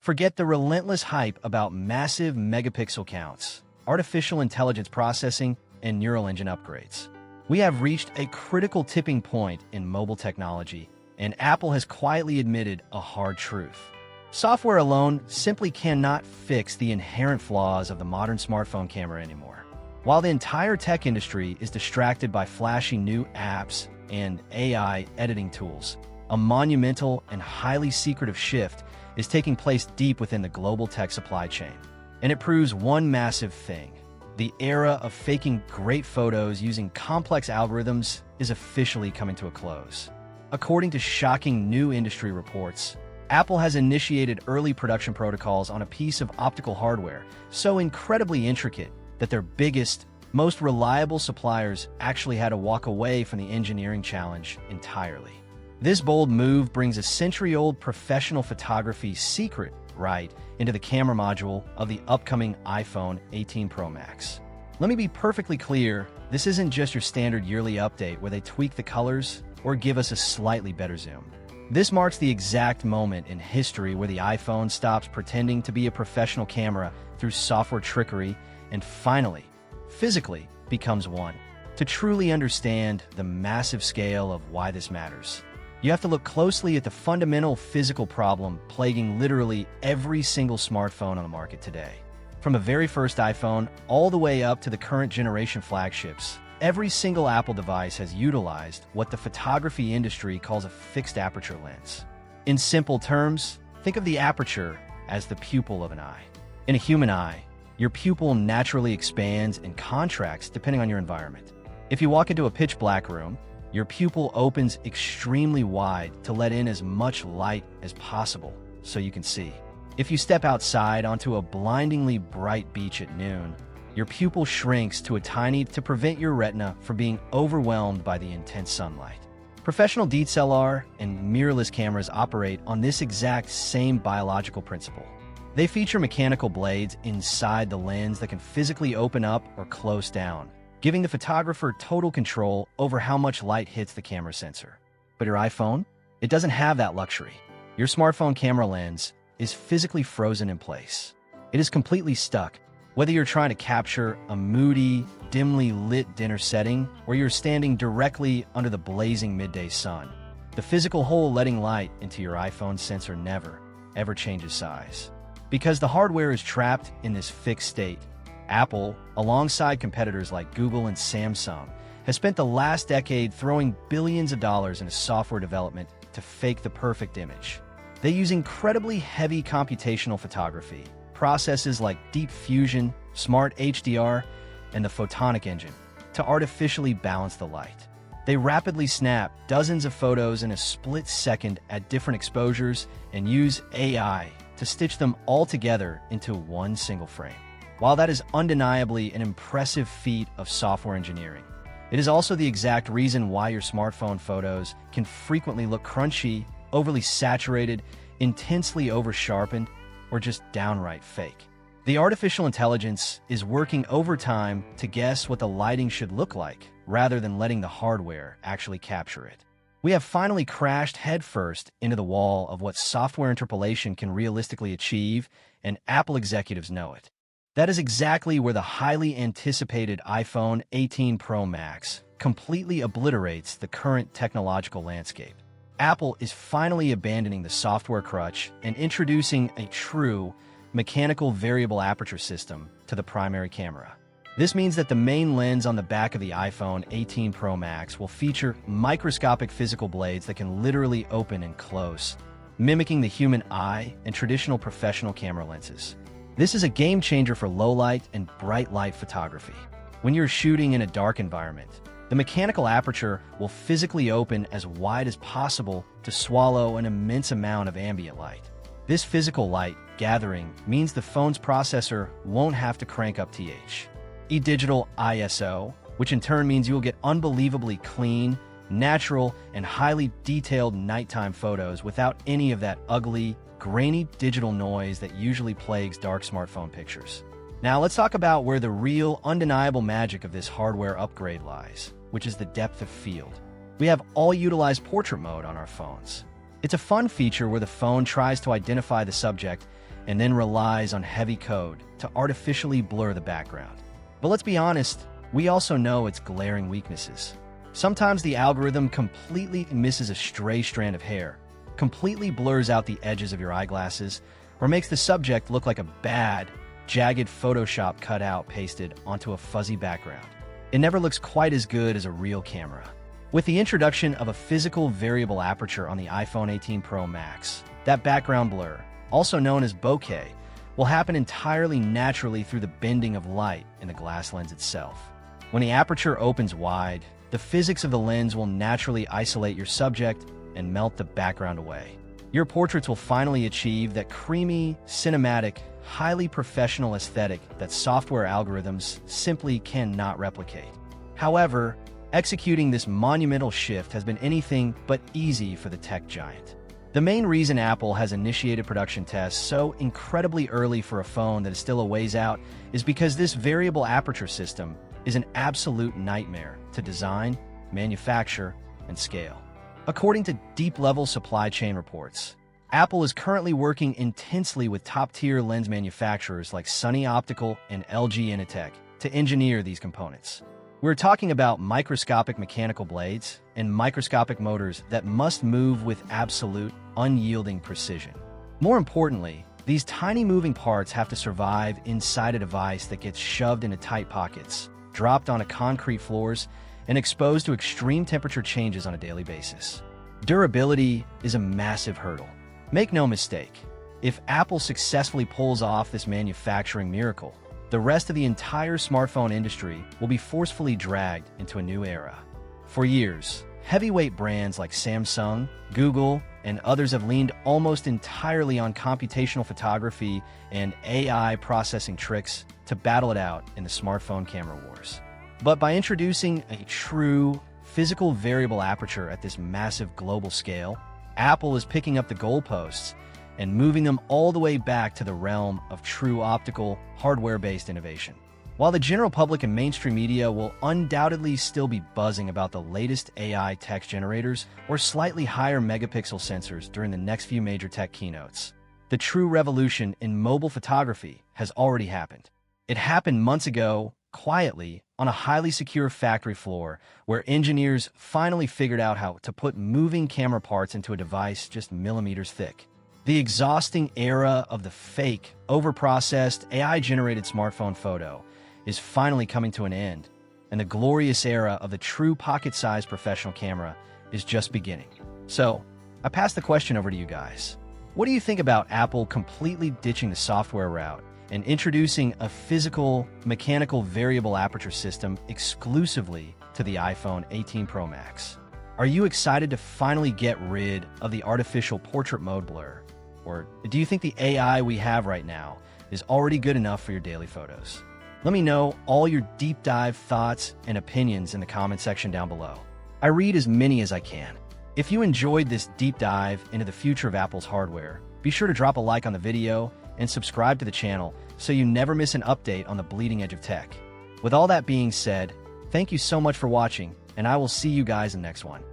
Forget the relentless hype about massive megapixel counts, artificial intelligence processing, and neural engine upgrades. We have reached a critical tipping point in mobile technology, and Apple has quietly admitted a hard truth. Software alone simply cannot fix the inherent flaws of the modern smartphone camera anymore. While the entire tech industry is distracted by flashy new apps and AI editing tools, a monumental and highly secretive shift is taking place deep within the global tech supply chain. And it proves one massive thing. The era of faking great photos using complex algorithms is officially coming to a close. According to shocking new industry reports, Apple has initiated early production protocols on a piece of optical hardware so incredibly intricate that their biggest, most reliable suppliers actually had to walk away from the engineering challenge entirely. This bold move brings a century-old professional photography secret right into the camera module of the upcoming iPhone 18 Pro Max. Let me be perfectly clear, this isn't just your standard yearly update where they tweak the colors or give us a slightly better zoom. This marks the exact moment in history where the iPhone stops pretending to be a professional camera through software trickery and finally, physically, becomes one. To truly understand the massive scale of why this matters, you have to look closely at the fundamental physical problem plaguing literally every single smartphone on the market today. From the very first iPhone all the way up to the current generation flagships, every single Apple device has utilized what the photography industry calls a fixed aperture lens. In simple terms, think of the aperture as the pupil of an eye. In a human eye, your pupil naturally expands and contracts depending on your environment. If you walk into a pitch black room, your pupil opens extremely wide to let in as much light as possible so you can see. If you step outside onto a blindingly bright beach at noon, your pupil shrinks to a tiny to prevent your retina from being overwhelmed by the intense sunlight. Professional DSLR and mirrorless cameras operate on this exact same biological principle. They feature mechanical blades inside the lens that can physically open up or close down, giving the photographer total control over how much light hits the camera sensor. But your iPhone? It doesn't have that luxury. Your smartphone camera lens is physically frozen in place. It is completely stuck, whether you're trying to capture a moody, dimly lit dinner setting or you're standing directly under the blazing midday sun. The physical hole letting light into your iPhone sensor never, ever changes size. Because the hardware is trapped in this fixed state, Apple, alongside competitors like Google and Samsung, has spent the last decade throwing billions of dollars into software development to fake the perfect image. They use incredibly heavy computational photography, processes like deep fusion, smart HDR, and the photonic engine to artificially balance the light. They rapidly snap dozens of photos in a split second at different exposures and use AI to stitch them all together into one single frame. While that is undeniably an impressive feat of software engineering, it is also the exact reason why your smartphone photos can frequently look crunchy, overly saturated, intensely over-sharpened, or just downright fake. The artificial intelligence is working overtime to guess what the lighting should look like, rather than letting the hardware actually capture it. We have finally crashed headfirst into the wall of what software interpolation can realistically achieve, and Apple executives know it. That is exactly where the highly anticipated iPhone 18 Pro Max completely obliterates the current technological landscape. Apple is finally abandoning the software crutch and introducing a true mechanical variable aperture system to the primary camera. This means that the main lens on the back of the iPhone 18 Pro Max will feature microscopic physical blades that can literally open and close, mimicking the human eye and traditional professional camera lenses. This is a game changer for low light and bright light photography. When you're shooting in a dark environment, the mechanical aperture will physically open as wide as possible to swallow an immense amount of ambient light. This physical light gathering means the phone's processor won't have to crank up digital ISO, which in turn means you will get unbelievably clean, natural, and highly detailed nighttime photos without any of that ugly, grainy digital noise that usually plagues dark smartphone pictures. Now let's talk about where the real, undeniable magic of this hardware upgrade lies, which is the depth of field. We have all-utilized portrait mode on our phones. It's a fun feature where the phone tries to identify the subject and then relies on heavy code to artificially blur the background. But let's be honest, we also know its glaring weaknesses. Sometimes the algorithm completely misses a stray strand of hair, completely blurs out the edges of your eyeglasses, or makes the subject look like a bad, jagged Photoshop cutout pasted onto a fuzzy background. It never looks quite as good as a real camera. With the introduction of a physical variable aperture on the iPhone 18 Pro Max, that background blur, also known as bokeh, will happen entirely naturally through the bending of light in the glass lens itself. When the aperture opens wide, the physics of the lens will naturally isolate your subject and melt the background away. Your portraits will finally achieve that creamy, cinematic, highly professional aesthetic that software algorithms simply cannot replicate. However, executing this monumental shift has been anything but easy for the tech giant. The main reason Apple has initiated production tests so incredibly early for a phone that is still a ways out is because this variable aperture system is an absolute nightmare to design, manufacture, and scale. According to deep-level supply chain reports, Apple is currently working intensely with top-tier lens manufacturers like Sunny Optical and LG Innotek to engineer these components. We're talking about microscopic mechanical blades and microscopic motors that must move with absolute, unyielding precision. More importantly, these tiny moving parts have to survive inside a device that gets shoved into tight pockets, dropped onto concrete floors, and exposed to extreme temperature changes on a daily basis. Durability is a massive hurdle. Make no mistake, if Apple successfully pulls off this manufacturing miracle, the rest of the entire smartphone industry will be forcefully dragged into a new era. For years, heavyweight brands like Samsung, Google, and others have leaned almost entirely on computational photography and AI processing tricks to battle it out in the smartphone camera wars. But by introducing a true physical variable aperture at this massive global scale, Apple is picking up the goalposts and moving them all the way back to the realm of true optical, hardware-based innovation. While the general public and mainstream media will undoubtedly still be buzzing about the latest AI text generators or slightly higher megapixel sensors during the next few major tech keynotes, the true revolution in mobile photography has already happened. It happened months ago, quietly, on a highly secure factory floor where engineers finally figured out how to put moving camera parts into a device just millimeters thick. The exhausting era of the fake, overprocessed, AI-generated smartphone photo is finally coming to an end, and the glorious era of the true pocket-sized professional camera is just beginning. So, I pass the question over to you guys. What do you think about Apple completely ditching the software route and introducing a physical, mechanical variable aperture system exclusively to the iPhone 18 Pro Max? Are you excited to finally get rid of the artificial portrait mode blur? Or do you think the AI we have right now is already good enough for your daily photos? Let me know all your deep dive thoughts and opinions in the comment section down below. I read as many as I can. If you enjoyed this deep dive into the future of Apple's hardware, be sure to drop a like on the video and subscribe to the channel so you never miss an update on the bleeding edge of tech. With all that being said, thank you so much for watching, and I will see you guys in the next one.